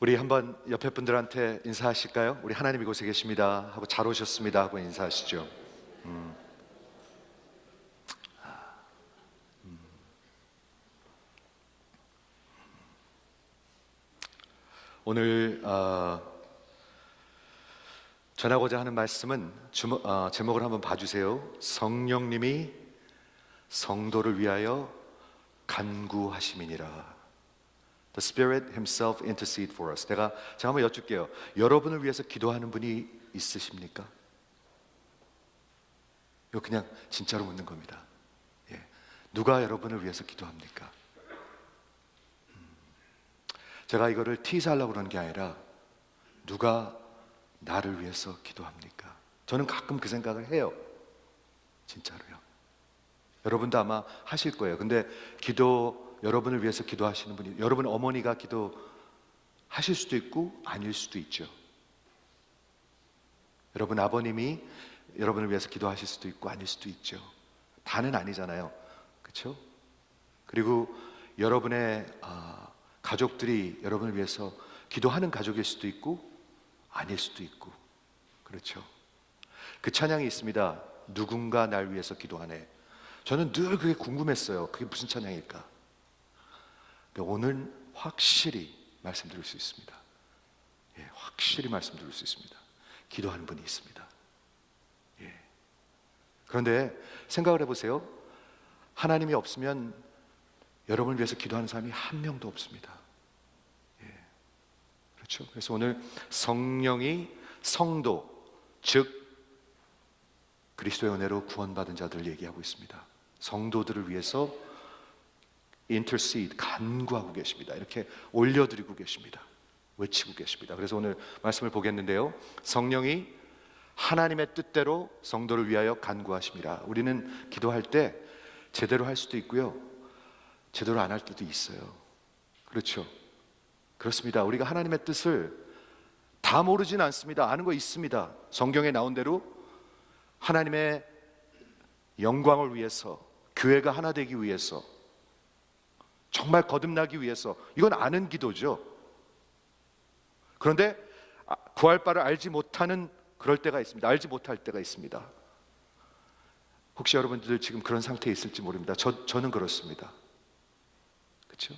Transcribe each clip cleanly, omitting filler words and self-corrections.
우리 한번 옆에 분들한테 인사하실까요? 우리 하나님 이곳에 계십니다 하고 잘 오셨습니다 하고 인사하시죠. 오늘 전하고자 하는 말씀은 제목을 한번 봐주세요. 성령님이 성도를 위하여 간구하심이니라. The Spirit Himself intercede for us. 제가 한번 여쭐게요. 여러분을 위해서 기도하는 분이 있으십니까? 이거 그냥 진짜로 묻는 겁니다. 예. 누가 여러분을 위해서 기도합니까? 제가 이거를 티스하려고 그러는 게 아니라 누가 나를 위해서 기도합니까? 저는 가끔 그 생각을 해요. 진짜로요. 여러분도 아마 하실 거예요. 근데 여러분을 위해서 기도하시는 분이, 여러분 어머니가 기도하실 수도 있고 아닐 수도 있죠. 여러분 아버님이 여러분을 위해서 기도하실 수도 있고 아닐 수도 있죠. 다는 아니잖아요. 그렇죠? 그리고 여러분의 가족들이 여러분을 위해서 기도하는 가족일 수도 있고 아닐 수도 있고, 그렇죠? 그 찬양이 있습니다. 누군가 날 위해서 기도하네. 저는 늘 그게 궁금했어요. 그게 무슨 찬양일까? 오늘 확실히 말씀드릴 수 있습니다. 예, 확실히 말씀드릴 수 있습니다. 기도하는 분이 있습니다. 예. 그런데 생각을 해보세요. 하나님이 없으면 여러분을 위해서 기도하는 사람이 한 명도 없습니다. 예. 그렇죠? 그래서 오늘 성령이 성도, 즉 그리스도의 은혜로 구원받은 자들을 얘기하고 있습니다. 성도들을 위해서 intercede, 간구하고 계십니다. 이렇게 올려드리고 계십니다. 외치고 계십니다. 그래서 오늘 말씀을 보겠는데요, 성령이 하나님의 뜻대로 성도를 위하여 간구하심이라. 우리는 기도할 때 제대로 할 수도 있고요, 제대로 안 할 때도 있어요. 그렇죠? 그렇습니다. 우리가 하나님의 뜻을 다 모르진 않습니다. 아는 거 있습니다. 성경에 나온 대로 하나님의 영광을 위해서, 교회가 하나 되기 위해서, 정말 거듭나기 위해서, 이건 아는 기도죠. 그런데 구할 바를 알지 못하는 그럴 때가 있습니다. 알지 못할 때가 있습니다. 혹시 여러분들 지금 그런 상태에 있을지 모릅니다. 저는 그렇습니다. 그렇죠?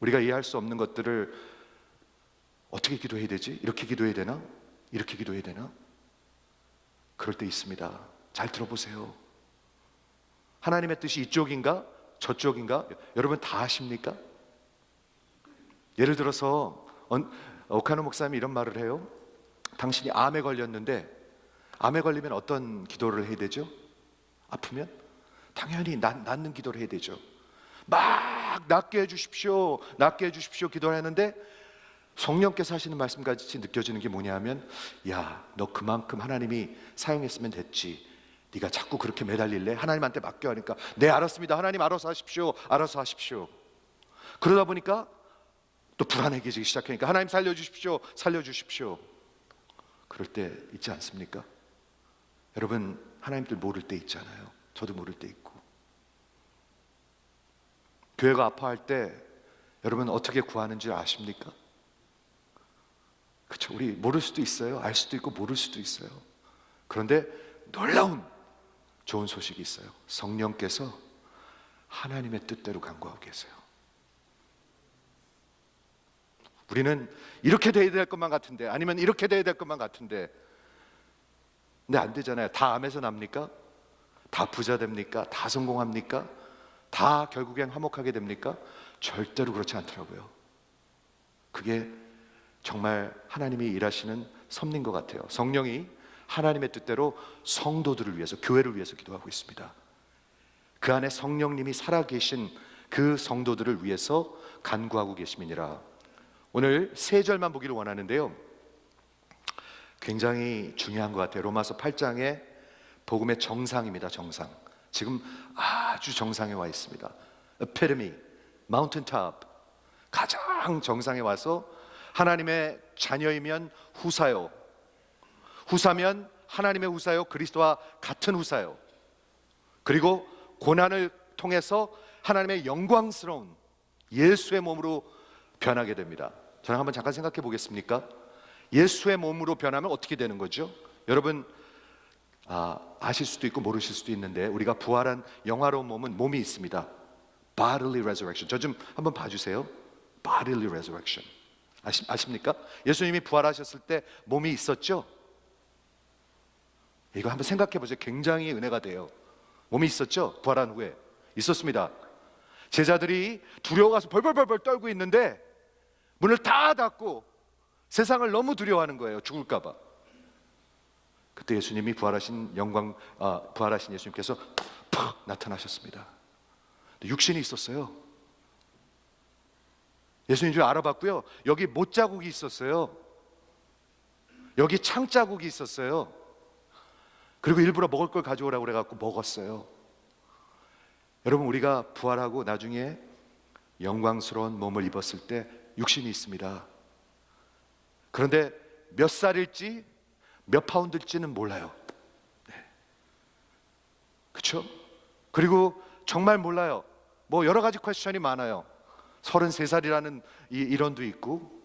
우리가 이해할 수 없는 것들을 어떻게 기도해야 되지? 이렇게 기도해야 되나? 이렇게 기도해야 되나? 그럴 때 있습니다. 잘 들어보세요. 하나님의 뜻이 이쪽인가? 저쪽인가? 여러분 다 아십니까? 예를 들어서 오카노 목사님이 이런 말을 해요. 당신이 암에 걸렸는데, 암에 걸리면 어떤 기도를 해야 되죠? 아프면? 당연히 낫는 기도를 해야 되죠. 막 낫게 해주십시오, 낫게 해주십시오 기도를 하는데 성령께서 하시는 말씀같이 느껴지는 게 뭐냐 하면, 야, 너 그만큼 하나님이 사용했으면 됐지, 네가 자꾸 그렇게 매달릴래? 하나님한테 맡겨 하니까, 네 알았습니다, 하나님 알아서 하십시오, 알아서 하십시오. 그러다 보니까 또 불안해지기 시작하니까, 하나님 살려주십시오, 살려주십시오. 그럴 때 있지 않습니까? 여러분 하나님들 모를 때 있잖아요. 저도 모를 때 있고. 교회가 아파할 때 여러분 어떻게 구하는 줄 아십니까? 그렇죠? 우리 모를 수도 있어요. 알 수도 있고 모를 수도 있어요. 그런데 놀라운 좋은 소식이 있어요. 성령께서 하나님의 뜻대로 간구하고 계세요. 우리는 이렇게 돼야 될 것만 같은데, 아니면 이렇게 돼야 될 것만 같은데, 근데 안 되잖아요. 다 암에서 납니까? 다 부자 됩니까? 다 성공합니까? 다 결국엔 화목하게 됩니까? 절대로 그렇지 않더라고요. 그게 정말 하나님이 일하시는 섭리인 것 같아요. 성령이 하나님의 뜻대로 성도들을 위해서, 교회를 위해서 기도하고 있습니다. 그 안에 성령님이 살아계신 그 성도들을 위해서 간구하고 계심이니라. 오늘 세 절만 보기를 원하는데요, 굉장히 중요한 것 같아요. 로마서 8장의 복음의 정상입니다. 정상. 지금 아주 정상에 와 있습니다. Epitome, Mountain Top. 가장 정상에 와서 하나님의 자녀이면 후사요, 후사면 하나님의 후사요, 그리스도와 같은 후사요, 그리고 고난을 통해서 하나님의 영광스러운 예수의 몸으로 변하게 됩니다. 저랑 한번 잠깐 생각해 보겠습니까? 예수의 몸으로 변하면 어떻게 되는 거죠? 여러분 아실 수도 있고 모르실 수도 있는데 우리가 부활한 영화로운 몸이 있습니다. Bodily resurrection. 저 좀 한번 봐주세요. Bodily resurrection. 아십니까? 예수님이 부활하셨을 때 몸이 있었죠? 이거 한번 생각해 보세요. 굉장히 은혜가 돼요. 몸이 있었죠? 부활한 후에 있었습니다. 제자들이 두려워가서 벌벌벌벌 떨고 있는데 문을 다 닫고 세상을 너무 두려워하는 거예요. 죽을까 봐. 그때 예수님이 부활하신 예수님께서 팍 나타나셨습니다. 육신이 있었어요. 예수님 좀 알아봤고요. 여기 못자국이 있었어요. 여기 창자국이 있었어요. 그리고 일부러 먹을 걸 가져오라고 그래갖고 먹었어요. 여러분, 우리가 부활하고 나중에 영광스러운 몸을 입었을 때 육신이 있습니다. 그런데 몇 살일지 몇 파운드일지는 몰라요. 네. 그렇죠? 그리고 정말 몰라요. 뭐 여러 가지 퀘스천이 많아요. 33살이라는 이론도 있고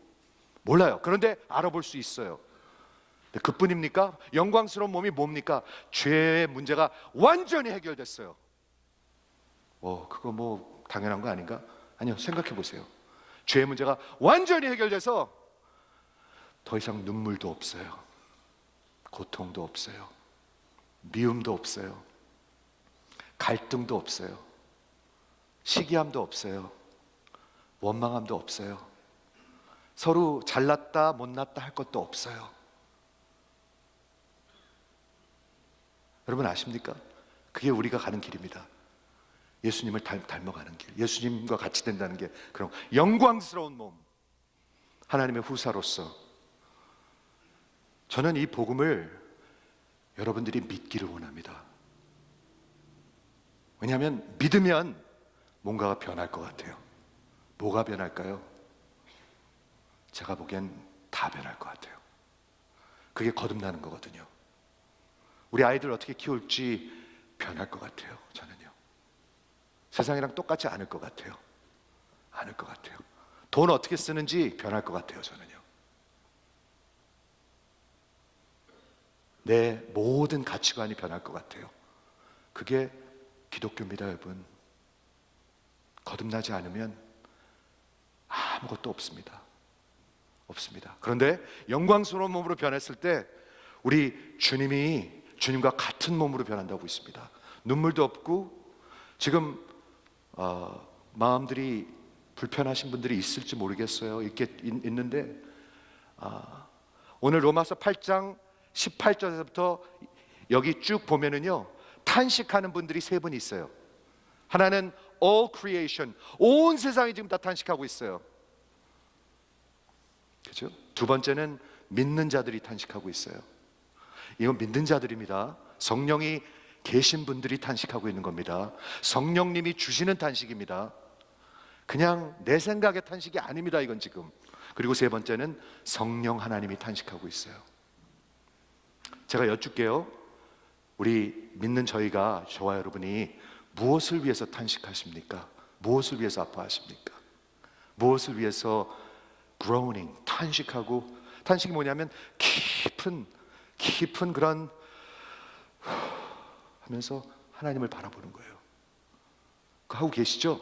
몰라요. 그런데 알아볼 수 있어요. 그뿐입니까? 영광스러운 몸이 뭡니까? 죄의 문제가 완전히 해결됐어요. 그거 뭐 당연한 거 아닌가? 아니요, 생각해 보세요. 죄의 문제가 완전히 해결돼서 더 이상 눈물도 없어요. 고통도 없어요. 미움도 없어요. 갈등도 없어요. 시기함도 없어요. 원망함도 없어요. 서로 잘났다 못났다 할 것도 없어요. 여러분 아십니까? 그게 우리가 가는 길입니다. 예수님을 닮아가는 길, 예수님과 같이 된다는 게 그런 영광스러운 몸, 하나님의 후사로서 저는 이 복음을 여러분들이 믿기를 원합니다. 왜냐하면 믿으면 뭔가가 변할 것 같아요. 뭐가 변할까요? 제가 보기엔 다 변할 것 같아요. 그게 거듭나는 거거든요. 우리 아이들 어떻게 키울지 변할 것 같아요. 저는요. 세상이랑 똑같지 않을 것 같아요. 않을 것 같아요. 돈 어떻게 쓰는지 변할 것 같아요. 저는요. 내 모든 가치관이 변할 것 같아요. 그게 기독교입니다, 여러분. 거듭나지 않으면 아무것도 없습니다. 없습니다. 그런데 영광스러운 몸으로 변했을 때 우리 주님이 주님과 같은 몸으로 변한다고 있습니다. 눈물도 없고 지금 마음들이 불편하신 분들이 있을지 모르겠어요. 있는데 오늘 로마서 8장 18절에서부터 여기 쭉 보면은요, 탄식하는 분들이 세 분 있어요. 하나는 all creation, 온 세상이 지금 다 탄식하고 있어요. 그렇죠? 두 번째는 믿는 자들이 탄식하고 있어요. 이건 믿는 자들입니다. 성령이 계신 분들이 탄식하고 있는 겁니다. 성령님이 주시는 탄식입니다. 그냥 내 생각의 탄식이 아닙니다. 이건 지금. 그리고 세 번째는 성령 하나님이 탄식하고 있어요. 제가 여쭙게요, 우리 믿는 저와 여러분이 무엇을 위해서 탄식하십니까? 무엇을 위해서 아파하십니까? 무엇을 위해서 groaning, 탄식이 뭐냐면 깊은 그런 하면서 하나님을 바라보는 거예요. 그거 하고 계시죠?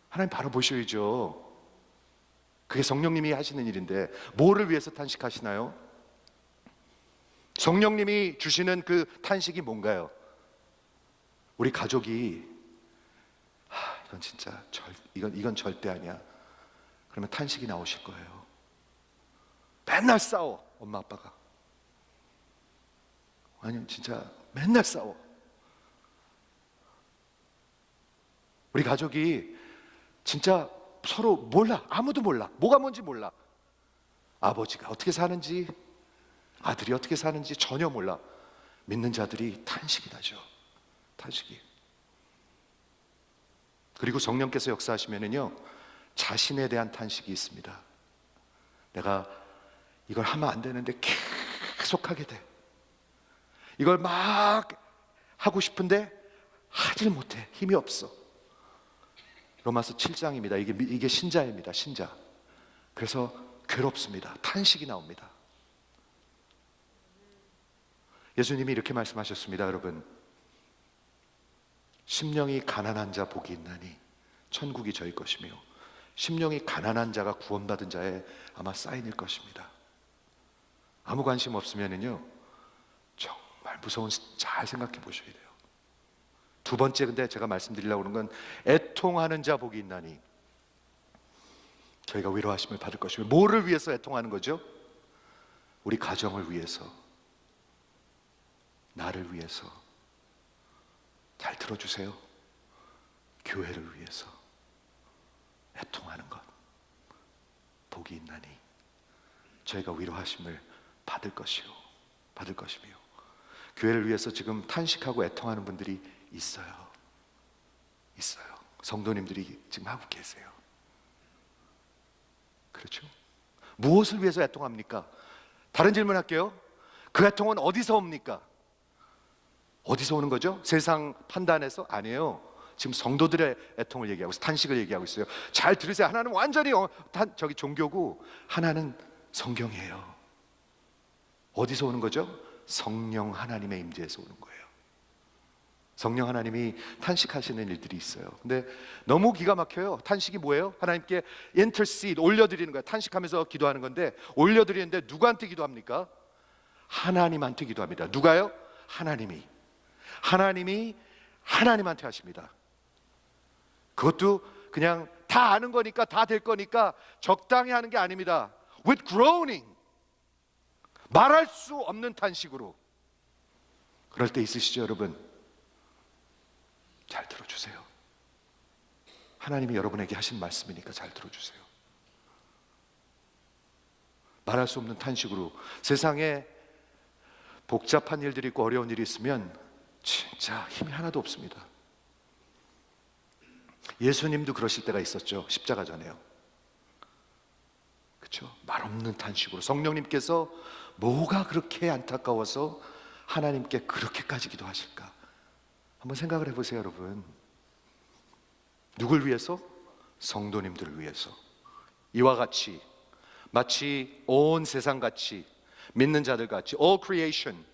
하나님 바라보셔야죠. 그게 성령님이 하시는 일인데 뭐를 위해서 탄식하시나요? 성령님이 주시는 그 탄식이 뭔가요? 우리 가족이 이건 진짜 이건 절대 아니야. 그러면 탄식이 나오실 거예요. 맨날 싸워, 엄마 아빠가. 아니면 진짜 맨날 싸워. 우리 가족이 진짜 서로 몰라. 아무도 몰라. 뭐가 뭔지 몰라. 아버지가 어떻게 사는지, 아들이 어떻게 사는지 전혀 몰라. 믿는 자들이 탄식이 나죠. 탄식이. 그리고 성령께서 역사하시면은요, 자신에 대한 탄식이 있습니다. 내가 이걸 하면 안 되는데 계속 하게 돼. 이걸 막 하고 싶은데 하질 못해. 힘이 없어. 로마서 7장입니다. 이게 신자입니다. 신자. 그래서 괴롭습니다. 탄식이 나옵니다. 예수님이 이렇게 말씀하셨습니다. 여러분, 심령이 가난한 자 복이 있나니 천국이 저희 것이며, 심령이 가난한 자가 구원받은 자의 아마 사인일 것입니다. 아무 관심 없으면은요, 정말 무서운, 잘 생각해 보셔야 돼요. 두 번째, 근데 제가 말씀드리려고 하는 건, 애통하는 자 복이 있나니 저희가 위로하심을 받을 것이며. 뭐를 위해서 애통하는 거죠? 우리 가정을 위해서, 나를 위해서. 잘 들어주세요. 교회를 위해서 애통하는 것, 복이 있나니 저희가 위로하심을 받을 것이요, 받을 것이며. 교회를 위해서 지금 탄식하고 애통하는 분들이 있어요. 성도님들이 지금 하고 계세요. 그렇죠? 무엇을 위해서 애통합니까? 다른 질문 할게요. 그 애통은 어디서 옵니까? 어디서 오는 거죠? 세상 판단에서? 아니에요. 지금 성도들의 애통을 얘기하고 있어요. 탄식을 얘기하고 있어요. 잘 들으세요. 하나는 완전히 저기 종교고, 하나는 성경이에요. 어디서 오는 거죠? 성령 하나님의 임재에서 오는 거예요. 성령 하나님이 탄식하시는 일들이 있어요. 근데 너무 기가 막혀요. 탄식이 뭐예요? 하나님께 intercede, 올려드리는 거예요. 탄식하면서 기도하는 건데, 올려드리는데 누구한테 기도합니까? 하나님한테 기도합니다. 누가요? 하나님이 하나님한테 하십니다. 그것도 그냥 다 아는 거니까, 다 될 거니까 적당히 하는 게 아닙니다. With groaning, 말할 수 없는 탄식으로. 그럴 때 있으시죠, 여러분? 잘 들어주세요. 하나님이 여러분에게 하신 말씀이니까 잘 들어주세요. 말할 수 없는 탄식으로. 세상에 복잡한 일들이 있고 어려운 일이 있으면 진짜 힘이 하나도 없습니다. 예수님도 그러실 때가 있었죠. 십자가 전에요. 그렇죠? 말없는 탄식으로. 성령님께서 뭐가 그렇게 안타까워서 하나님께 그렇게까지 기도하실까? 한번 생각을 해보세요, 여러분. 누굴 위해서? 성도님들을 위해서. 이와 같이, 마치 온 세상같이, 믿는 자들같이, all creation,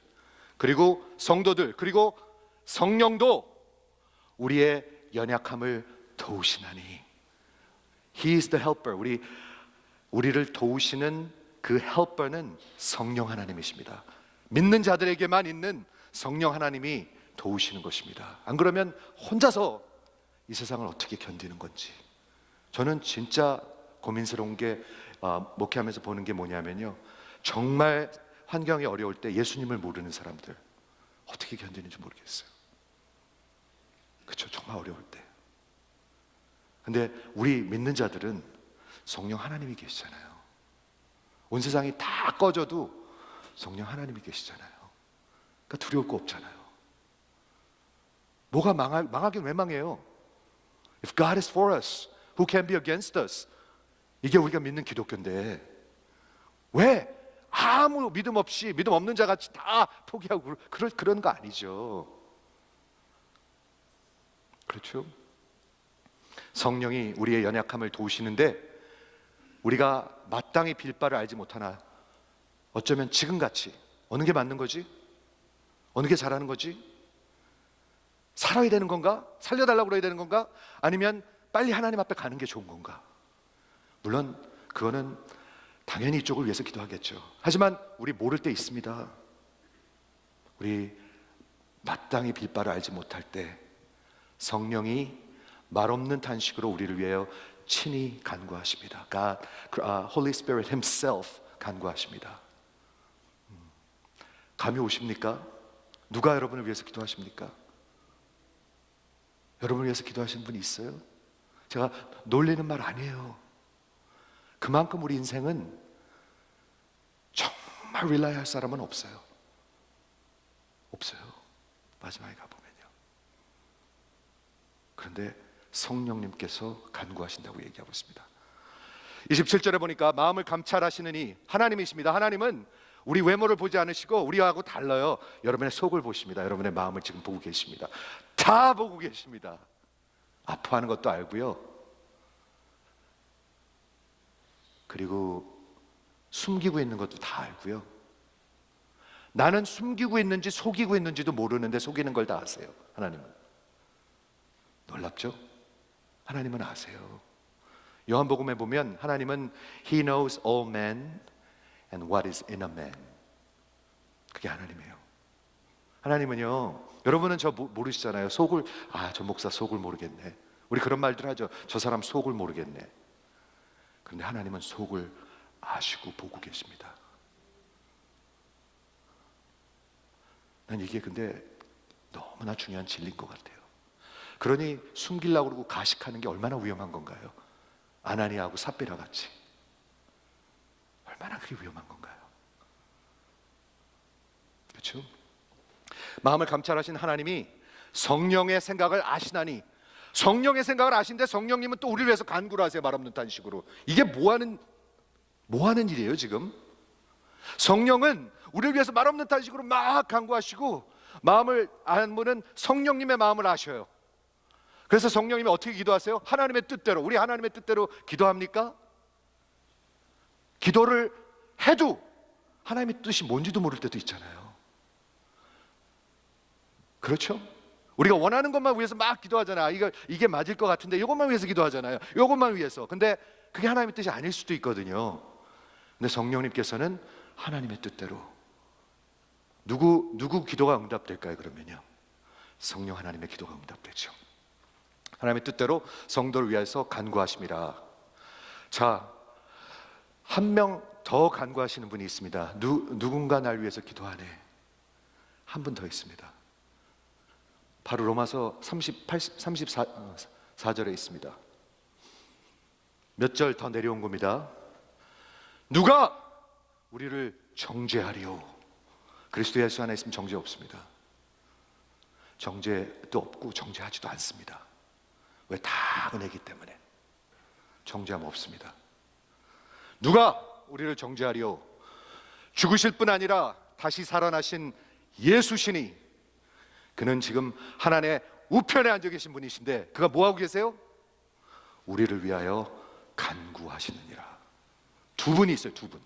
그리고 성도들, 그리고 성령도 우리의 연약함을 도우시나니. He is the helper. 우리를 도우시는 그 helper는 성령 하나님이십니다. 믿는 자들에게만 있는 성령 하나님이 도우시는 것입니다. 안 그러면 혼자서 이 세상을 어떻게 견디는 건지. 저는 진짜 고민스러운 게, 목회하면서 보는 게 뭐냐면요, 정말 환경이 어려울 때 예수님을 모르는 사람들 어떻게 견디는지 모르겠어요. 그렇죠? 정말 어려울 때. 근데 우리 믿는 자들은 성령 하나님이 계시잖아요. 온 세상이 다 꺼져도 성령 하나님이 계시잖아요. 그러니까 두려울 거 없잖아요. 뭐가 망하긴 왜 망해요? If God is for us, who can be against us? 이게 우리가 믿는 기독교인데 왜 아무 믿음 없이, 믿음 없는 자같이 다 포기하고 그런 거 아니죠. 그렇죠? 성령이 우리의 연약함을 도우시는데 우리가 마땅히 빌 바를 알지 못하나 어쩌면 지금같이 어느 게 맞는 거지? 어느 게 잘하는 거지? 살아야 되는 건가? 살려달라고 그래야 되는 건가? 아니면 빨리 하나님 앞에 가는 게 좋은 건가? 물론 그거는 당연히 이쪽을 위해서 기도하겠죠. 하지만 우리 모를 때 있습니다. 우리 마땅히 빌 바를 알지 못할 때 성령이 말없는 탄식으로 우리를 위하여 친히 간구하십니다. Holy Spirit Himself 간구하십니다. 감이 오십니까? 누가 여러분을 위해서 기도하십니까? 여러분을 위해서 기도하시는 분이 있어요? 제가 놀리는 말 아니에요. 그만큼 우리 인생은 정말 rely 할 사람은 없어요. 없어요. 마지막에 가보면요. 그런데 성령님께서 간구하신다고 얘기하고 있습니다. 27절에 보니까 마음을 감찰하시느니 하나님이십니다. 하나님은 우리 외모를 보지 않으시고 우리하고 달라요. 여러분의 속을 보십니다. 여러분의 마음을 지금 보고 계십니다. 다 보고 계십니다. 아파하는 것도 알고요. 그리고 숨기고 있는 것도 다 알고요. 나는 숨기고 있는지 속이고 있는지도 모르는데 속이는 걸 다 아세요. 하나님은. 놀랍죠? 하나님은 아세요. 요한복음에 보면 하나님은 He knows all men and what is in a man. 그게 하나님이에요. 하나님은요, 여러분은 저 모르시잖아요. 속을, 저 목사 속을 모르겠네. 우리 그런 말들 하죠. 저 사람 속을 모르겠네. 그런데 하나님은 속을 아시고 보고 계십니다. 난 이게 근데 너무나 중요한 진리인 것 같아요. 그러니 숨기려고 그러고 가식하는 게 얼마나 위험한 건가요? 아나니아하고 삽비라 같이. 얼마나 그게 위험한 건가요? 그렇죠? 마음을 감찰하신 하나님이 성령의 생각을 아시나니, 성령의 생각을 아신데 성령님은 또 우리를 위해서 간구를 하세요. 말 없는 탄식으로. 이게 뭐 하는 일이에요 지금? 성령은 우리를 위해서 말 없는 탄식으로 막 간구하시고, 마음을 아는 분은 성령님의 마음을 아셔요. 그래서 성령님이 어떻게 기도하세요? 하나님의 뜻대로. 우리 하나님의 뜻대로 기도합니까? 기도를 해도 하나님의 뜻이 뭔지도 모를 때도 있잖아요. 그렇죠? 우리가 원하는 것만 위해서 막 기도하잖아요. 이게 맞을 것 같은데 이것만 위해서 기도하잖아요. 이것만 위해서. 근데 그게 하나님의 뜻이 아닐 수도 있거든요. 근데 성령님께서는 하나님의 뜻대로. 누구 기도가 응답될까요? 그러면요, 성령 하나님의 기도가 응답되죠. 하나님의 뜻대로 성도를 위해서 간구하심이라. 자, 한 명 더 간구하시는 분이 있습니다. 누군가 날 위해서 기도하네. 한 분 더 있습니다. 바로 로마서 34절에 있습니다. 몇 절 더 내려온 겁니다. 누가 우리를 정죄하리요? 그리스도 예수 안에 있으면 정죄 없습니다. 정죄도 없고 정죄하지도 않습니다. 왜? 다 은혜이기 때문에. 정죄함 없습니다. 누가 우리를 정죄하리요? 죽으실 뿐 아니라 다시 살아나신 예수시니 그는 지금 하나님의 우편에 앉아 계신 분이신데, 그가 뭐하고 계세요? 우리를 위하여 간구하시느니라. 두 분이 있어요. 두 분.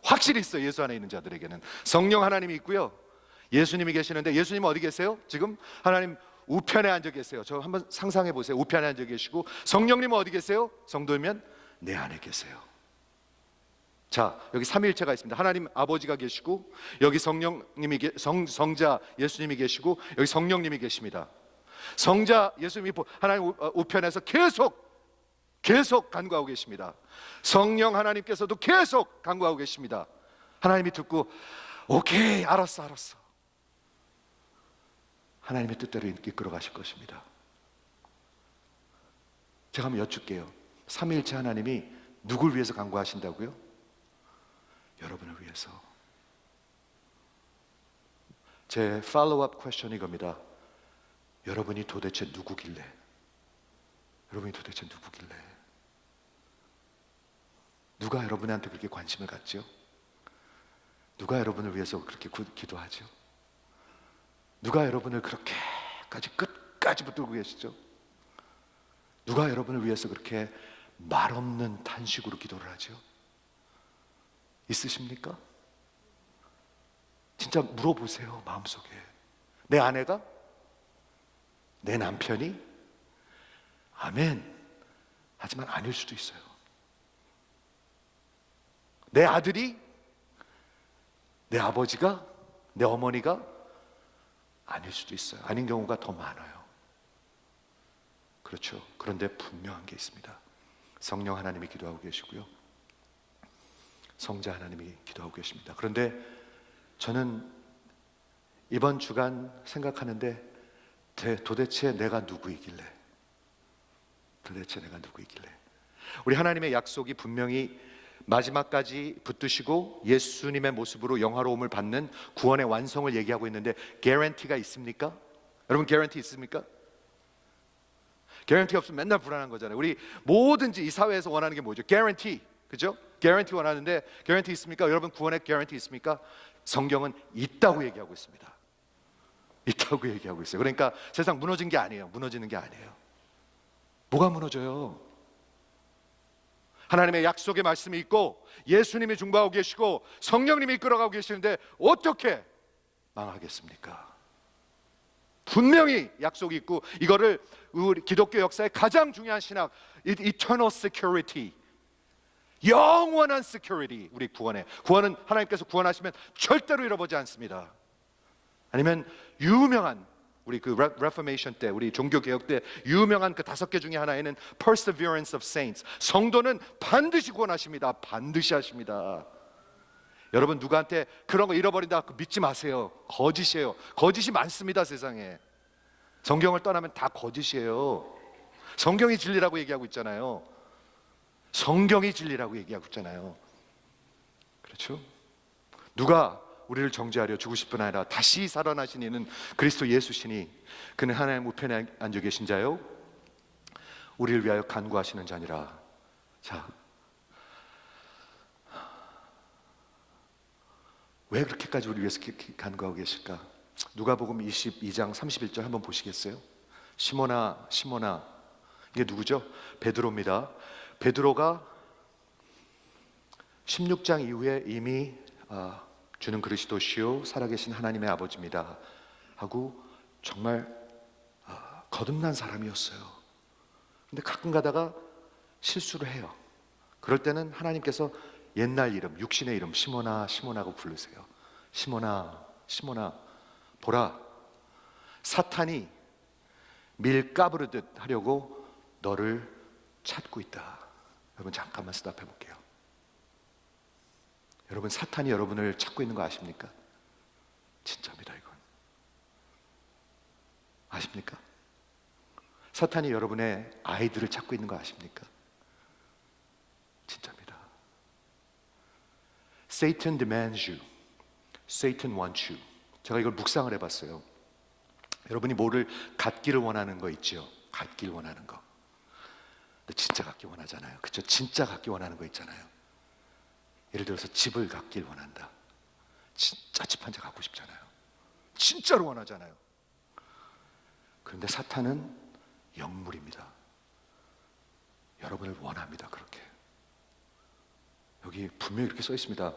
확실히 있어요. 예수 안에 있는 자들에게는 성령 하나님이 있고요, 예수님이 계시는데, 예수님은 어디 계세요? 지금 하나님 우편에 앉아 계세요. 저 한번 상상해 보세요. 우편에 앉아 계시고, 성령님은 어디 계세요? 성도면 내 안에 계세요. 자, 여기 삼위일체가 있습니다. 하나님 아버지가 계시고, 여기 성령님이 성자 예수님이 계시고, 여기 성령님이 계십니다. 성자 예수님이 하나님 우편에서 계속 간구하고 계십니다. 성령 하나님께서도 계속 간구하고 계십니다. 하나님이 듣고 오케이, 알았어. 하나님의 뜻대로 이끌어 가실 것입니다. 제가 한번 여쭐게요. 삼위일체 하나님이 누굴 위해서 간구하신다고요? 여러분을 위해서. 제 팔로우업 퀘스천이 이겁니다. 여러분이 도대체 누구길래? 누가 여러분한테 그렇게 관심을 갖죠? 누가 여러분을 위해서 그렇게 기도하죠? 누가 여러분을 그렇게까지 끝까지 붙들고 계시죠? 누가 여러분을 위해서 그렇게 말없는 탄식으로 기도를 하죠? 있으십니까? 진짜 물어보세요. 마음속에. 내 아내가? 내 남편이? 아멘. 하지만 아닐 수도 있어요. 내 아들이? 내 아버지가? 내 어머니가? 아닐 수도 있어요. 아닌 경우가 더 많아요. 그렇죠. 그런데 분명한 게 있습니다. 성령 하나님이 기도하고 계시고요, 성자 하나님이 기도하고 계십니다. 그런데 저는 이번 주간 생각하는데, 도대체 내가 누구이길래? 우리 하나님의 약속이 분명히 마지막까지 붙드시고 예수님의 모습으로 영화로움을 받는 구원의 완성을 얘기하고 있는데, 개런티가 있습니까? 여러분, 개런티 있습니까? 개런티 없으면 맨날 불안한 거잖아요. 우리 뭐든지 이 사회에서 원하는 게 뭐죠? 개런티. 그죠? 개런티 원하는데, 개런티 있습니까? 여러분, 구원의 개런티 있습니까? 성경은 있다고 얘기하고 있습니다. 있다고 얘기하고 있어요. 그러니까 세상 무너지는 게 아니에요. 뭐가 무너져요? 하나님의 약속의 말씀이 있고 예수님이 중보하고 계시고 성령님이 이끌어가고 계시는데 어떻게 망하겠습니까? 분명히 약속이 있고 이거를 우리 기독교 역사의 가장 중요한 신학, eternal security, 영원한 security, 우리 구원은 하나님께서 구원하시면 절대로 잃어보지 않습니다. 아니면 유명한 우리 그 레포메이션 때, 우리 종교 개혁 때 유명한 그 5개 중에 하나에는 perseverance of saints, 성도는 반드시 구원하십니다. 반드시 하십니다. 여러분, 누구한테 그런 거 잃어버린다 믿지 마세요. 거짓이에요. 거짓이 많습니다, 세상에. 성경을 떠나면 다 거짓이에요. 성경이 진리라고 얘기하고 있잖아요. 성경이 진리라고 얘기하고 있잖아요. 그렇죠? 누가 우리를 정죄하려 죽으실 뿐 아니라 다시 살아나신 이는 그리스도 예수시니 그는 하나님 우편에 앉아 계신 자요 우리를 위하여 간구하시는 자니라. 자, 왜 그렇게까지 우리 위해서 간구하고 계실까? 누가복음 22장 31절 한번 보시겠어요? 시몬아 시몬아, 이게 누구죠? 베드로입니다. 베드로가 16장 이후에 이미 주는 그리스도시요 살아계신 하나님의 아버지입니다 하고 정말 거듭난 사람이었어요. 근데 가끔 가다가 실수를 해요. 그럴 때는 하나님께서 옛날 이름, 육신의 이름 시몬아 시몬하고 부르세요. 시몬아 시몬아, 보라, 사탄이 밀 까부르듯 하려고 너를 찾고 있다. 여러분 잠깐만 스탑해 볼게요. 여러분, 사탄이 여러분을 찾고 있는 거 아십니까? 진짜입니다. 이건 아십니까? 사탄이 여러분의 아이들을 찾고 있는 거 아십니까? 진짜입니다. Satan demands you. Satan wants you. 제가 이걸 묵상을 해봤어요. 여러분이 뭐를 갖기를 원하는 거 있죠? 갖길 원하는 거. 근데 진짜 갖기 원하잖아요. 그렇죠? 진짜 갖기 원하는 거 있잖아요. 예를 들어서 집을 갖길 원한다. 진짜 집 한 채 갖고 싶잖아요. 진짜로 원하잖아요. 그런데 사탄은 영물입니다. 여러분을 원합니다. 그렇게. 여기 분명히 이렇게 써 있습니다.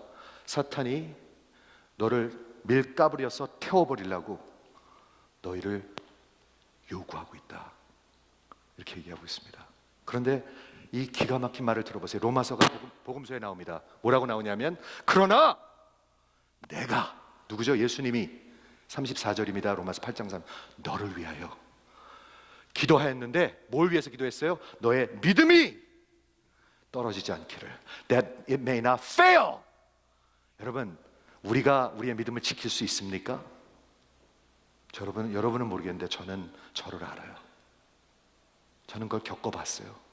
사탄이 너를 밀가부려서 태워버리려고 너희를 요구하고 있다. 이렇게 얘기하고 있습니다. 그런데 이 기가 막힌 말을 들어보세요. 로마서가 복음서에 나옵니다. 뭐라고 나오냐면 그러나 내가, 누구죠? 예수님이 34절입니다. 로마서 8장 3, 너를 위하여 기도하였는데 뭘 위해서 기도했어요? 너의 믿음이 떨어지지 않기를, that it may not fail. 여러분, 우리가 우리의 믿음을 지킬 수 있습니까? 여러분은 모르겠는데 저는 저를 알아요. 저는 그걸 겪어봤어요.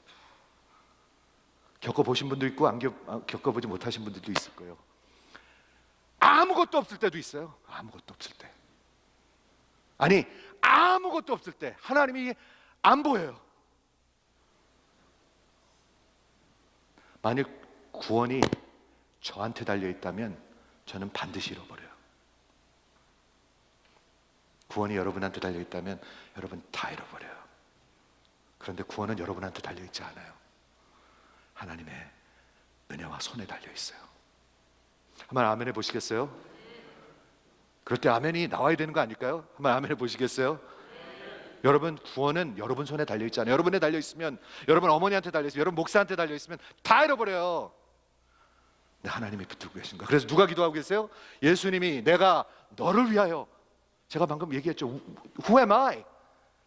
겪어보신 분도 있고 안 겪어보지 못하신 분들도 있을 거예요. 아무것도 없을 때도 있어요. 아무것도 없을 때. 아니, 아무것도 없을 때 하나님이 안 보여요. 만일 구원이 저한테 달려있다면 저는 반드시 잃어버려요. 구원이 여러분한테 달려있다면 여러분 다 잃어버려요. 그런데 구원은 여러분한테 달려있지 않아요. 하나님의 은혜와 손에 달려있어요. 한번 아멘 해보시겠어요? 그럴 때 아멘이 나와야 되는 거 아닐까요? 한번 아멘 해보시겠어요? 여러분, 구원은 여러분 손에 달려있지 않아요. 여러분에 달려있으면, 여러분 어머니한테 달려있으면, 여러분 목사한테 달려있으면 다 잃어버려요. 근데 하나님이 붙들고 계신 거예요. 그래서 누가 기도하고 계세요? 예수님이 내가 너를 위하여, 제가 방금 얘기했죠. Who am I?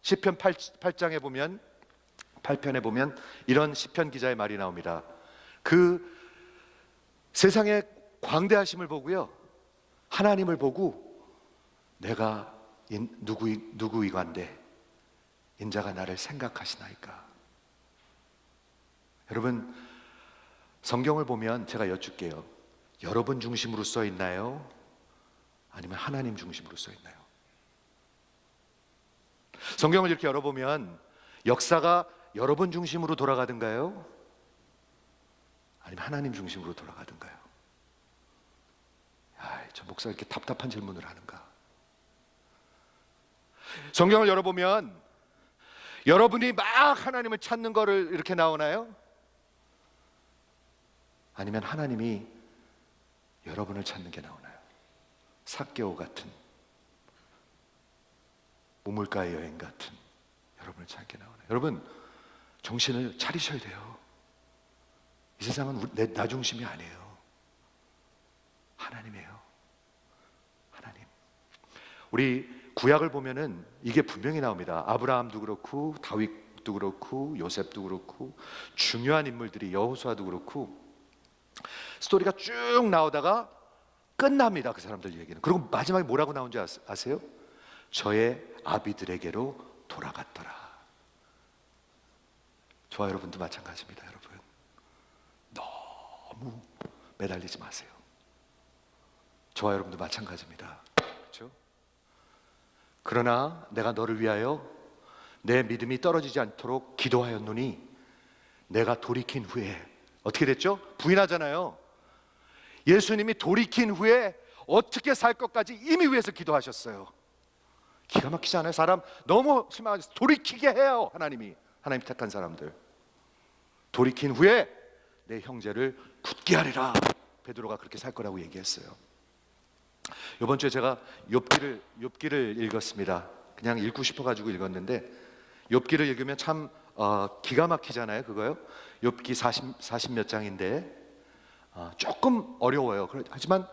시편 8장에 보면, 8편에 보면 이런 시편 기자의 말이 나옵니다. 그 세상의 광대하심을 보고요, 하나님을 보고 내가 누구이간데 인자가 나를 생각하시나이까. 여러분, 성경을 보면 제가 여쭙게요, 여러분 중심으로 써 있나요? 아니면 하나님 중심으로 써 있나요? 성경을 이렇게 열어보면 역사가 여러분 중심으로 돌아가든가요? 아니면 하나님 중심으로 돌아가든가요? 저 목사가 이렇게 답답한 질문을 하는가? 성경을 열어보면 여러분이 막 하나님을 찾는 거를 이렇게 나오나요? 아니면 하나님이 여러분을 찾는 게 나오나요? 삭개오 같은, 우물가의 여인 같은 여러분을 찾는 게 나오나요? 여러분, 정신을 차리셔야 돼요. 이 세상은 나 중심이 아니에요. 하나님이에요. 하나님. 우리 구약을 보면은 이게 분명히 나옵니다. 아브라함도 그렇고 다윗도 그렇고 요셉도 그렇고 중요한 인물들이, 여호수아도 그렇고 스토리가 쭉 나오다가 끝납니다. 그 사람들 얘기는. 그리고 마지막에 뭐라고 나온지 아세요? 저의 아비들에게로 돌아갔더라. 저와 여러분도 마찬가지입니다. 여러분, 너무 매달리지 마세요. 저와 여러분도 마찬가지입니다. 그렇죠? 그러나 내가 너를 위하여 내 믿음이 떨어지지 않도록 기도하였노니 내가 돌이킨 후에 어떻게 됐죠? 부인하잖아요. 예수님이 돌이킨 후에 어떻게 살 것까지 이미 위해서 기도하셨어요. 기가 막히지 않아요? 사람 너무 실망해서 돌이키게 해요. 하나님이 택한 사람들. 돌이킨 후에 내 형제를 굳게 하리라. 베드로가 그렇게 살 거라고 얘기했어요. 이번 주에 제가 욥기를 읽었습니다. 그냥 읽고 싶어가지고 읽었는데, 욥기를 읽으면 참 기가 막히잖아요. 그거요. 욥기 40 몇 장인데 조금 어려워요. 하지만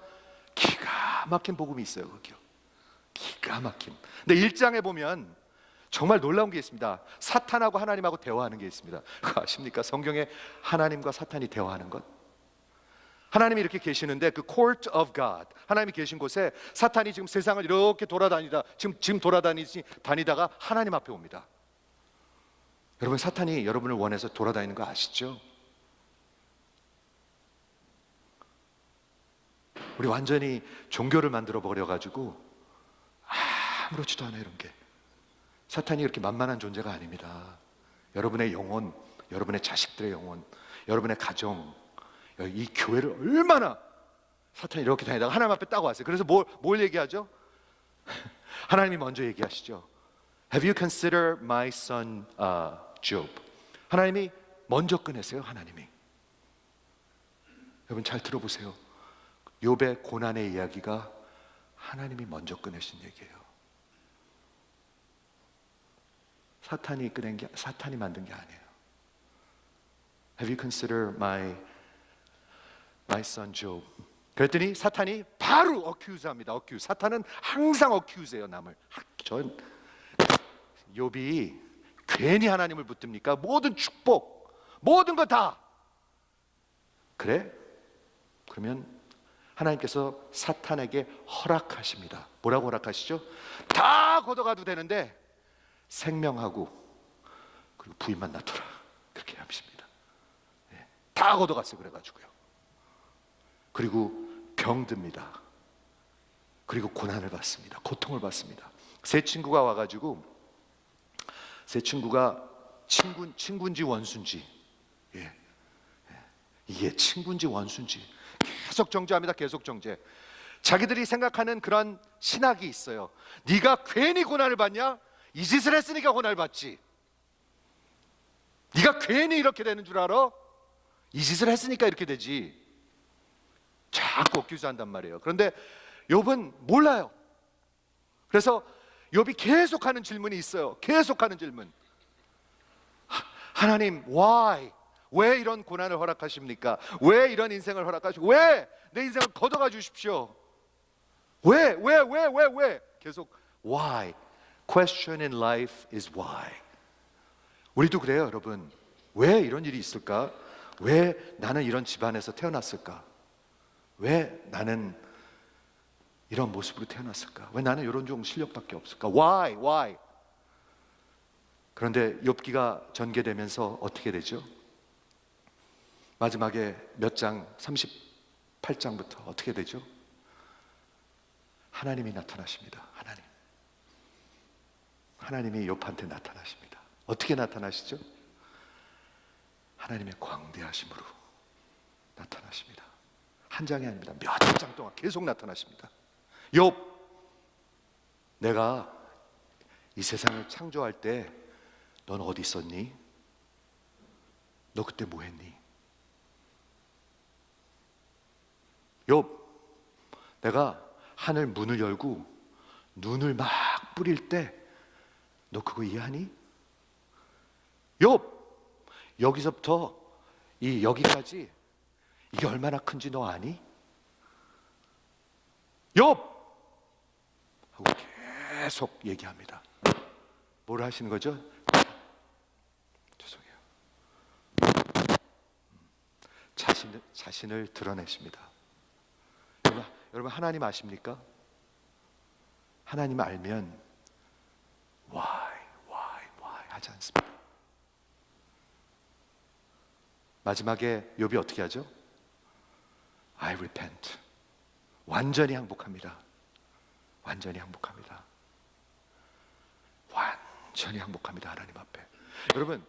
기가 막힌 복음이 있어요. 거기요. 기가 막힌. 근데 1장에 보면 정말 놀라운 게 있습니다. 사탄하고 하나님하고 대화하는 게 있습니다. 그거 아십니까? 성경에 하나님과 사탄이 대화하는 것. 하나님이 이렇게 계시는데 그 court of God, 하나님이 계신 곳에 사탄이 지금 세상을 이렇게 지금 돌아다니다가 하나님 앞에 옵니다. 여러분, 사탄이 여러분을 원해서 돌아다니는 거 아시죠? 우리 완전히 종교를 만들어 버려가지고 아무렇지도 않아요. 이런 게 사탄이 그렇게 만만한 존재가 아닙니다. 여러분의 영혼, 여러분의 자식들의 영혼, 여러분의 가정, 이 교회를 얼마나 사탄이 이렇게 다니다가 하나님 앞에 딱 왔어요. 그래서 뭘 얘기하죠? 하나님이 먼저 얘기하시죠. Have you considered my son Job? 하나님이 먼저 꺼내세요. 하나님이. 여러분 잘 들어보세요. 욥의 고난의 이야기가 하나님이 먼저 꺼내신 얘기예요. 사탄이 만든 게 아니에요. Have you considered my son Job? 그랬더니 사탄이 바로 어큐즈합니다. 사탄은 항상 어큐즈해요. 남을. 전 욥이 괜히 하나님을 붙듭니까? 모든 축복, 모든 거 다. 그래? 그러면 하나님께서 사탄에게 허락하십니다. 뭐라고 허락하시죠? 다 걷어가도 되는데 생명하고 그리고 부인만 놔둬라. 그렇게 하십니다. 네. 다 걷어갔어요. 그래가지고요. 그리고 병듭니다. 그리고 고난을 받습니다. 고통을 받습니다. 세 친구가 와가지고, 세 친구가 친구인지 원수인지, 이게 친구인지 원수인지 계속 정죄합니다. 계속 정죄. 자기들이 생각하는 그런 신학이 있어요. 네가 괜히 고난을 받냐? 이 짓을 했으니까 고난을 받지. 네가 괜히 이렇게 되는 줄 알아? 이 짓을 했으니까 이렇게 되지. 자꾸 어큐즈한단 말이에요. 그런데 욥은 몰라요. 그래서 욥이 계속하는 질문이 있어요. 계속하는 질문. 하나님, why? 왜 이런 고난을 허락하십니까? 왜 이런 인생을 허락하시고, 왜 내 인생을 걷어가 주십시오? 왜? 계속 why? Question in life is why. 우리도 그래요, 여러분. 왜 이런 일이 있을까? 왜 나는 이런 집안에서 태어났을까? 왜 나는 이런 모습으로 태어났을까? 왜 나는 이런 종 실력밖에 없을까? Why? 그런데 욥기가 전개되면서 어떻게 되죠? 마지막에 몇 장, 38장부터 어떻게 되죠? 하나님이 나타나십니다. 하나님이 욥한테 나타나십니다. 어떻게 나타나시죠? 하나님의 광대하심으로 나타나십니다. 한 장이 아닙니다. 몇 장 동안 계속 나타나십니다. 욥, 내가 이 세상을 창조할 때 넌 어디 있었니? 너 그때 뭐 했니? 욥, 내가 하늘 문을 열고 눈을 막 뿌릴 때 너 그거 이해하니? 욥, 여기서부터 여기까지 이게 얼마나 큰지 너 아니? 욥! 하고 계속 얘기합니다. 뭘 하시는 거죠? 죄송해요. 자신을 드러내십니다. 여러분 하나님 아십니까? 하나님 알면 why 하지 않습니다. 마지막에 욥이 어떻게 하죠? I repent. 완전히 항복합니다. 완전히 항복합니다. 완전히 항복합니다. 하나님 앞에. 여러분,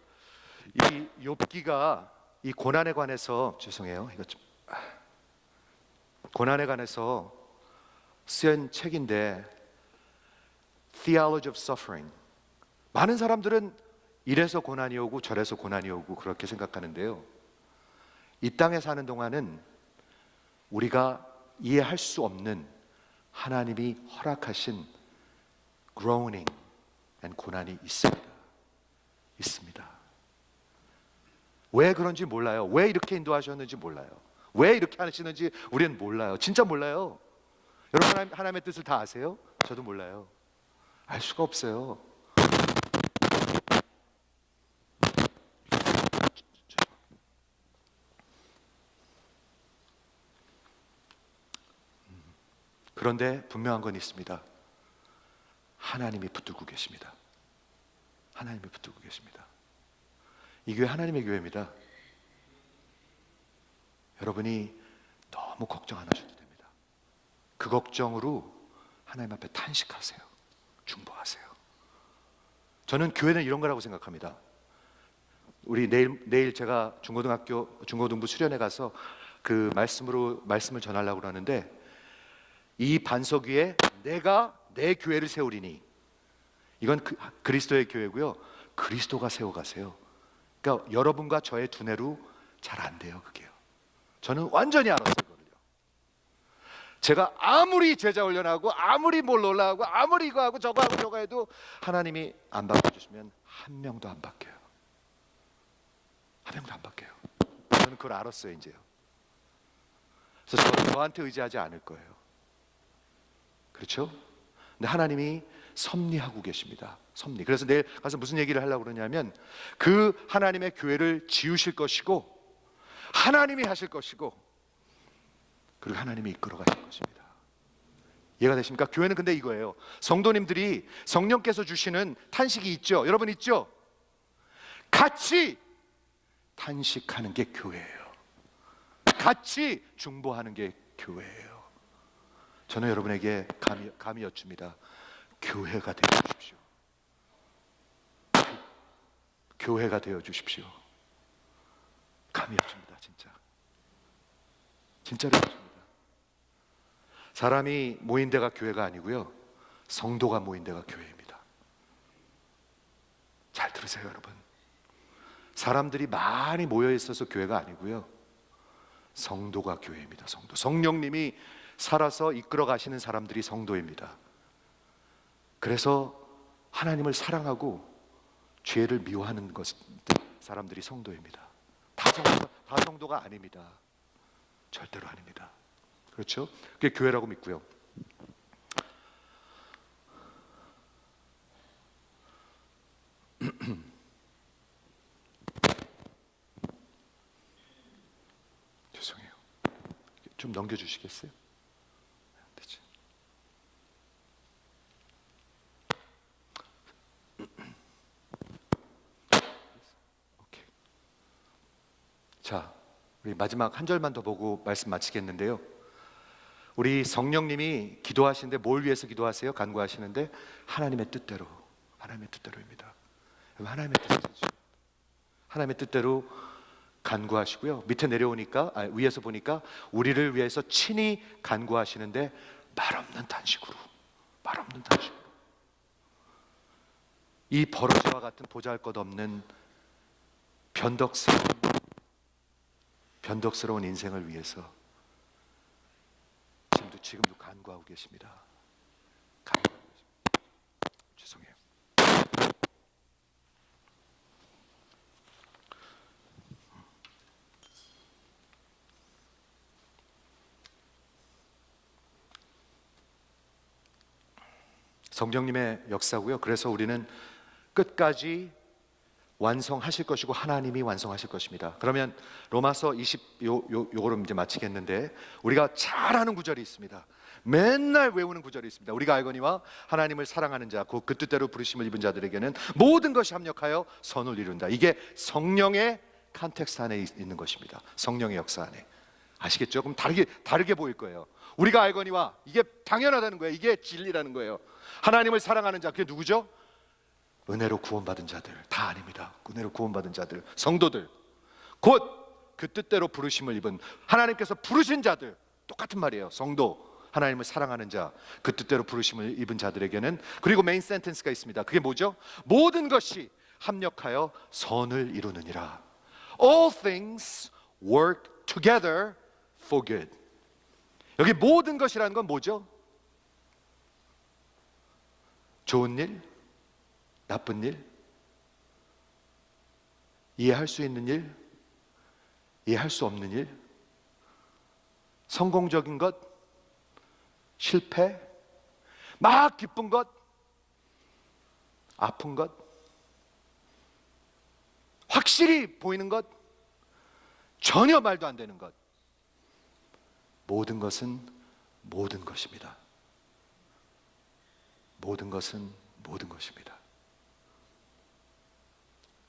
이 욥기가 이 고난에 관해서, 죄송해요, 이것 좀, 고난에 관해서 쓰인 책인데 Theology of Suffering. 많은 사람들은 이래서 고난이 오고 저래서 고난이 오고 그렇게 생각하는데요, 이 땅에 사는 동안은 우리가 이해할 수 없는 하나님이 허락하신 groaning and 고난이 있습니다. 왜 그런지 몰라요. 왜 이렇게 인도하셨는지 몰라요. 왜 이렇게 하시는지 우리는 몰라요. 진짜 몰라요. 여러분 하나님의 뜻을 다 아세요? 저도 몰라요. 알 수가 없어요. 그런데 분명한 건 있습니다. 하나님이 붙들고 계십니다. 하나님이 붙들고 계십니다. 이 교회 하나님의 교회입니다. 여러분이 너무 걱정 안 하셔도 됩니다. 그 걱정으로 하나님 앞에 탄식하세요. 중보하세요. 저는 교회는 이런 거라고 생각합니다. 우리 내일 제가 중고등부 수련회 가서 그 말씀을 전하려고 그러는데, 이 반석 위에 내가 내 교회를 세우리니, 이건 그리스도의 교회고요. 그리스도가 세워가세요. 그러니까 여러분과 저의 두뇌로 잘 안 돼요, 그게요. 저는 완전히 알았어요, 그거를요. 제가 아무리 제자 훈련하고 아무리 뭘 놀라하고 아무리 이거 하고 저거 하고 저거 해도 하나님이 안 바꿔주시면 한 명도 안 바뀌어요. 한 명도 안 바뀌어요. 저는 그걸 알았어요, 이제요. 그래서 저한테 의지하지 않을 거예요. 그렇죠? 근데 하나님이 섭리하고 계십니다. 섭리. 그래서 내일 가서 무슨 얘기를 하려고 그러냐면, 그 하나님의 교회를 지으실 것이고 하나님이 하실 것이고, 그리고 하나님이 이끌어 가실 것입니다. 이해가 되십니까? 교회는 근데 이거예요. 성도님들이 성령께서 주시는 탄식이 있죠. 여러분 있죠? 같이 탄식하는 게 교회예요. 같이 중보하는 게 교회예요. 저는 여러분에게 감히 여쭙니다. 교회가 되어 주십시오. 교회가 되어 주십시오. 감히 여쭙니다. 진짜로 여쭙니다. 사람이 모인 데가 교회가 아니고요, 성도가 모인 데가 교회입니다. 잘 들으세요, 여러분. 사람들이 많이 모여 있어서 교회가 아니고요, 성도가 교회입니다. 성령님이 살아서 이끌어 가시는 사람들이 성도입니다. 그래서 하나님을 사랑하고 죄를 미워하는 사람들이 성도입니다. 다 성도가 아닙니다. 절대로 아닙니다. 그렇죠? 그게 교회라고 믿고요. 죄송해요. 좀 넘겨주시겠어요? 되지. 오케이. 자, 우리 마지막 한 절만 더 보고 말씀 마치겠는데요, 우리 성령님이 기도하시는데 뭘 위해서 기도하세요? 간구하시는데 하나님의 뜻대로입니다. 하나님의 뜻대로 간구하시고요, 밑에 내려오니까 위에서 보니까 우리를 위해서 친히 간구하시는데 말없는 탄식으로 이 버러지와 같은 보잘것없는 변덕스러운 인생을 위해서 지금도 간구하고 계십니다. 간구하고 계십니다. 죄송해요. 성령님의 역사고요. 그래서 우리는 끝까지 완성하실 것이고 하나님이 완성하실 것입니다. 그러면 로마서 20요거로 이제 마치겠는데, 우리가 잘 아는 구절이 있습니다. 맨날 외우는 구절이 있습니다. 우리가 알거니와 하나님을 사랑하는 자, 그 뜻대로 부르심을 입은 자들에게는 모든 것이 합력하여 선을 이룬다. 이게 성령의 컨텍스트 안에 있는 것입니다. 성령의 역사 안에. 아시겠죠? 그럼 다르게 보일 거예요. 우리가 알거니와, 이게 당연하다는 거예요. 이게 진리라는 거예요. 하나님을 사랑하는 자, 그게 누구죠? 은혜로 구원받은 자들. 다 아닙니다. 은혜로 구원받은 자들, 성도들, 곧 그 뜻대로 부르심을 입은, 하나님께서 부르신 자들, 똑같은 말이에요. 성도, 하나님을 사랑하는 자, 그 뜻대로 부르심을 입은 자들에게는, 그리고 메인 센텐스가 있습니다. 그게 뭐죠? 모든 것이 합력하여 선을 이루느니라. All things work together for good. 여기 모든 것이라는 건 뭐죠? 좋은 일, 나쁜 일, 이해할 수 있는 일, 이해할 수 없는 일, 성공적인 것, 실패, 막 기쁜 것, 아픈 것, 확실히 보이는 것, 전혀 말도 안 되는 것, 모든 것은 모든 것입니다. 모든 것은 모든 것입니다.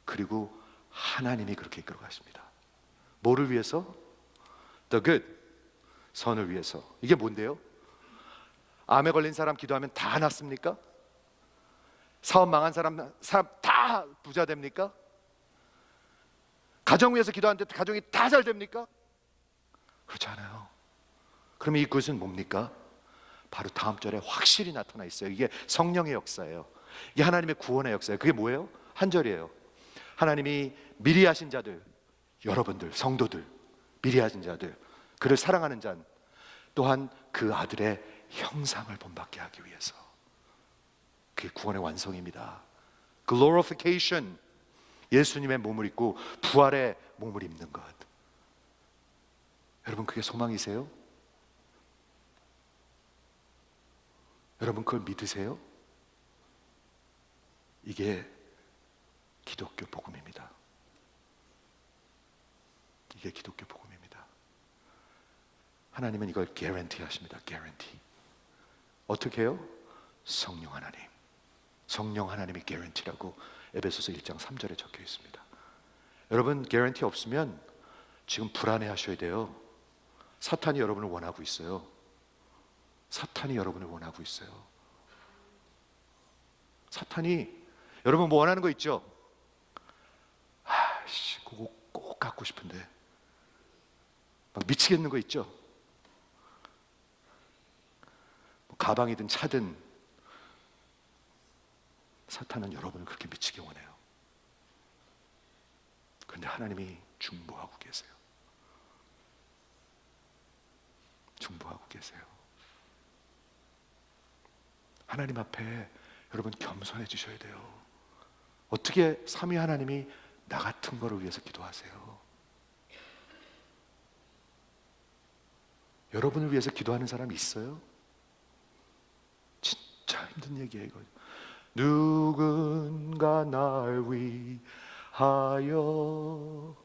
그리고 하나님이 그렇게 이끌어 가십니다. 뭐를 위해서? The good, 선을 위해서. 이게 뭔데요? 암에 걸린 사람 기도하면 다 낫습니까? 사업 망한 사람 다 부자 됩니까? 가정 위해서 기도하는데 가정이 다 잘 됩니까? 그렇지 않아요. 그럼 이 것은 뭡니까? 바로 다음 절에 확실히 나타나 있어요. 이게 성령의 역사예요. 이게 하나님의 구원의 역사예요. 그게 뭐예요? 한 절이에요. 하나님이 미리 하신 자들, 여러분들, 성도들, 미리 하신 자들, 그를 사랑하는 자, 또한 그 아들의 형상을 본받게 하기 위해서. 그게 구원의 완성입니다. Glorification, 예수님의 몸을 입고 부활의 몸을 입는 것. 여러분, 그게 소망이세요? 여러분, 그걸 믿으세요? 이게 기독교 복음입니다. 이게 기독교 복음입니다. 하나님은 이걸 guarantee 하십니다. guarantee. 어떻게 해요? 성령 하나님. 성령 하나님이 guarantee라고 에베소서 1장 3절에 적혀 있습니다. 여러분, guarantee 없으면 지금 불안해 하셔야 돼요. 사탄이 여러분을 원하고 있어요. 사탄이 여러분을 원하고 있어요. 사탄이 여러분 뭐 원하는 거 있죠? 아씨, 그거 꼭 갖고 싶은데 막 미치겠는 거 있죠? 뭐 가방이든 차든 사탄은 여러분을 그렇게 미치게 원해요. 그런데 하나님이 중보하고 계세요. 중보하고 계세요. 하나님 앞에 여러분 겸손해지셔야 돼요. 어떻게 삼위 하나님이 나 같은 거를 위해서 기도하세요? 여러분을 위해서 기도하는 사람이 있어요? 진짜 힘든 얘기예요, 이거. 누군가 날 위하여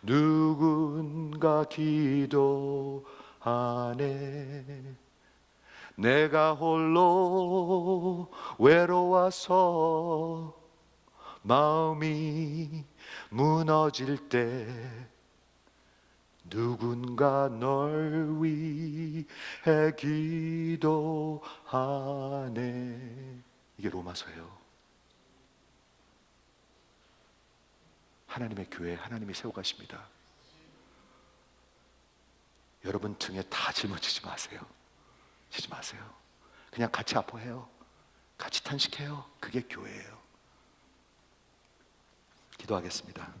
누군가 기도하네. 내가 홀로 외로워서 마음이 무너질 때 누군가 널 위해 기도하네. 이게 로마서예요. 하나님의 교회, 하나님이 세워가십니다. 여러분 등에 다 짊어지지 마세요. 지지 마세요. 그냥 같이 아파해요. 같이 탄식해요. 그게 교회예요. 기도하겠습니다.